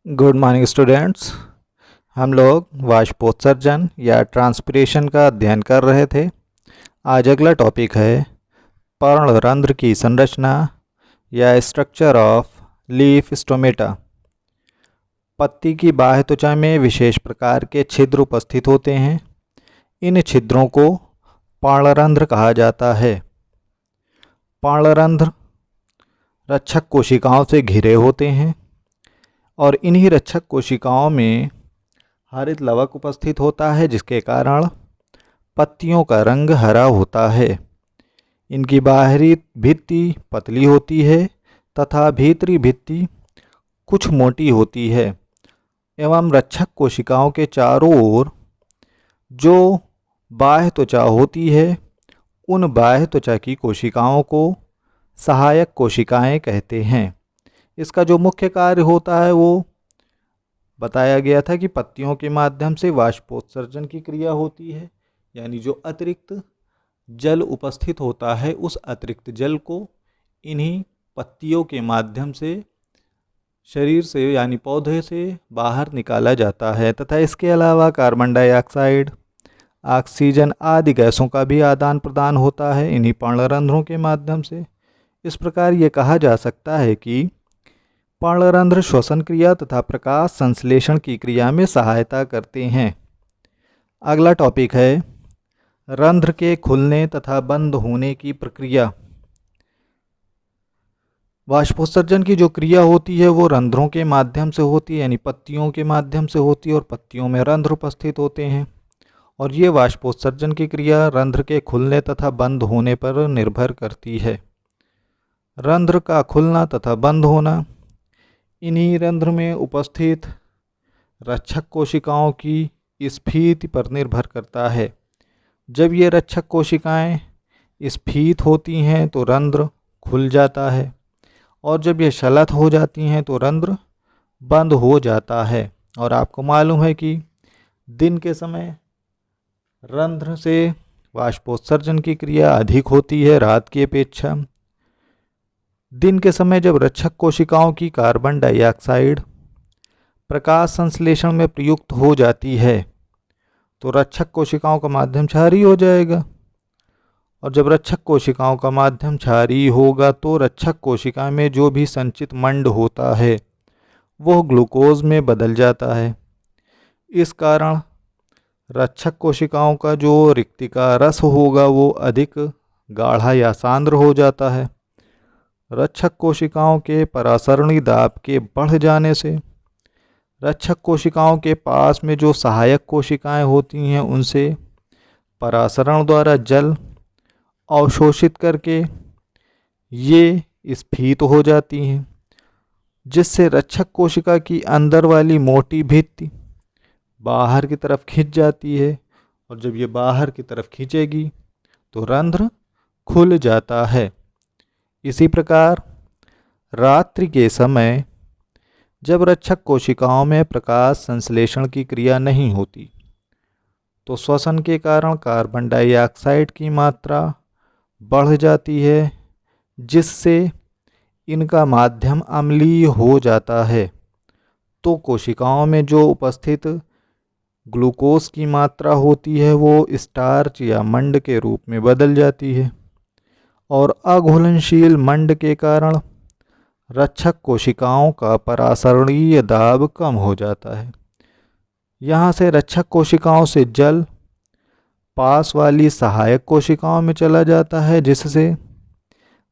Good morning students. हम लोग वाष्पोत्सर्जन या ट्रांसपिरेशन का अध्ययन कर रहे थे। आज अगला टॉपिक है पर्णरंध्र की संरचना या स्ट्रक्चर ऑफ लीफ स्टोमेटा। पत्ती की बाह्य त्वचा में विशेष प्रकार के छिद्र उपस्थित होते हैं। इन छिद्रों को पर्णरंध्र कहा जाता है। पर्णरंध्र रक्षक कोशिकाओं से घिरे होते हैं और इन्हीं रक्षक कोशिकाओं में हरित लवक उपस्थित होता है, जिसके कारण पत्तियों का रंग हरा होता है। इनकी बाहरी भित्ति पतली होती है तथा भीतरी भित्ति कुछ मोटी होती है एवं रक्षक कोशिकाओं के चारों ओर जो बाह्य त्वचा होती है, उन बाह्य त्वचा की कोशिकाओं को सहायक कोशिकाएं कहते हैं। इसका जो मुख्य कार्य होता है वो बताया गया था कि पत्तियों के माध्यम से वाष्पोत्सर्जन की क्रिया होती है, यानी जो अतिरिक्त जल उपस्थित होता है उस अतिरिक्त जल को इन्हीं पत्तियों के माध्यम से शरीर से यानी पौधे से बाहर निकाला जाता है तथा इसके अलावा कार्बन डाइऑक्साइड, ऑक्सीजन आदि गैसों का भी आदान प्रदान होता है इन्हीं पर्णरंध्रों के माध्यम से। इस प्रकार ये कहा जा सकता है कि पर्णरंध्र श्वसन क्रिया तथा प्रकाश संश्लेषण की क्रिया में सहायता करते हैं। अगला टॉपिक है रंध्र के खुलने तथा बंद होने की प्रक्रिया। वाष्पोत्सर्जन की जो क्रिया होती है वो रंध्रों के माध्यम से होती है, यानी पत्तियों के माध्यम से होती है और पत्तियों में रंध्र उपस्थित होते हैं। और ये वाष्पोत्सर्जन की क्रिया रंध्र के खुलने तथा बंद होने पर निर्भर करती है। रंध्र का खुलना तथा बंद होना इन्हीं रंध्र में उपस्थित रक्षक कोशिकाओं की स्फीति पर निर्भर करता है। जब ये रक्षक कोशिकाएं स्फीत होती हैं तो रंध्र खुल जाता है और जब ये शलत हो जाती हैं तो रंध्र बंद हो जाता है। और आपको मालूम है कि दिन के समय रंध्र से वाष्पोत्सर्जन की क्रिया अधिक होती है रात की अपेक्षा। दिन के समय जब रक्षक कोशिकाओं की कार्बन डाइऑक्साइड प्रकाश संश्लेषण में प्रयुक्त हो जाती है तो रक्षक कोशिकाओं का माध्यम क्षारीय हो जाएगा, और जब रक्षक कोशिकाओं का माध्यम क्षारीय होगा तो रक्षक कोशिका में जो भी संचित मंड होता है वह ग्लूकोज में बदल जाता है। इस कारण रक्षक कोशिकाओं का जो रिक्तिका रस होगा वो अधिक गाढ़ा या सांद्र हो जाता है। रक्षक कोशिकाओं के परासरणी दाब के बढ़ जाने से रक्षक कोशिकाओं के पास में जो सहायक कोशिकाएं होती हैं उनसे परासरण द्वारा जल अवशोषित करके ये स्फीत हो जाती हैं, जिससे रक्षक कोशिका की अंदर वाली मोटी भित्ति बाहर की तरफ खिंच जाती है, और जब ये बाहर की तरफ खींचेगी तो रंध्र खुल जाता है। इसी प्रकार रात्रि के समय जब रक्षक कोशिकाओं में प्रकाश संश्लेषण की क्रिया नहीं होती तो श्वसन के कारण कार्बन डाइऑक्साइड की मात्रा बढ़ जाती है, जिससे इनका माध्यम अम्लीय हो जाता है। तो कोशिकाओं में जो उपस्थित ग्लूकोज की मात्रा होती है वो स्टार्च या मंड के रूप में बदल जाती है, और अघुलनशील मंड के कारण रक्षक कोशिकाओं का परासरणीय दाब कम हो जाता है। यहाँ से रक्षक कोशिकाओं से जल पास वाली सहायक कोशिकाओं में चला जाता है, जिससे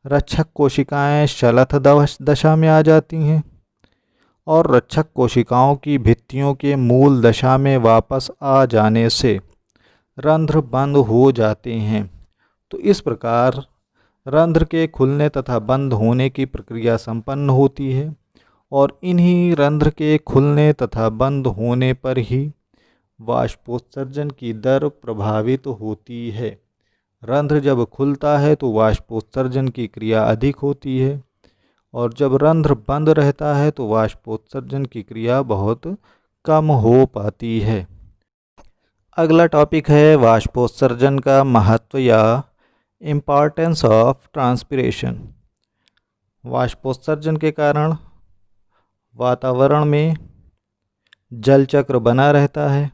रक्षक कोशिकाएं शलथ दशा में आ जाती हैं और रक्षक कोशिकाओं की भित्तियों के मूल दशा में वापस आ जाने से रंध्र बंद हो जाते हैं। तो इस प्रकार रंध्र के खुलने तथा बंद होने की प्रक्रिया संपन्न होती है, और इन्हीं रंध्र के खुलने तथा बंद होने पर ही वाष्पोत्सर्जन की दर प्रभावित होती है। रंध्र जब खुलता है तो वाष्पोत्सर्जन की क्रिया अधिक होती है, और जब रंध्र बंद रहता है तो वाष्पोत्सर्जन की क्रिया बहुत कम हो पाती है। अगला टॉपिक है वाष्पोत्सर्जन का महत्व या इम्पॉर्टेंस ऑफ ट्रांसपिरेशन। वाष्पोत्सर्जन के कारण वातावरण में जल चक्र बना रहता है।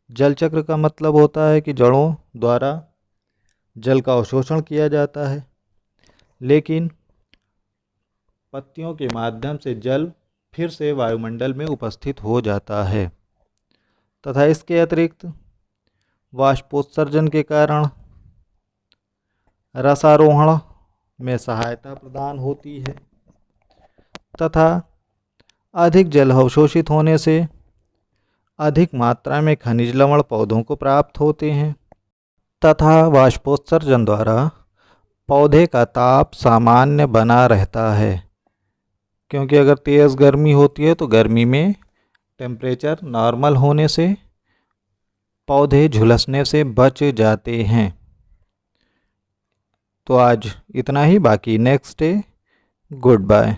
जल चक्र का मतलब होता है कि जड़ों द्वारा जल का अवशोषण किया जाता है, लेकिन पत्तियों के माध्यम से जल फिर से वायुमंडल में उपस्थित हो जाता है तथा इसके अतिरिक्त वाष्पोत्सर्जन के कारण रसारोहण में सहायता प्रदान होती है तथा अधिक जल अवशोषित होने से अधिक मात्रा में खनिज लवण पौधों को प्राप्त होते हैं तथा वाष्पोत्सर्जन द्वारा पौधे का ताप सामान्य बना रहता है, क्योंकि अगर तेज़ गर्मी होती है तो गर्मी में टेम्परेचर नॉर्मल होने से पौधे झुलसने से बच जाते हैं। तो आज इतना ही, बाकी नेक्स्ट डे। Good bye.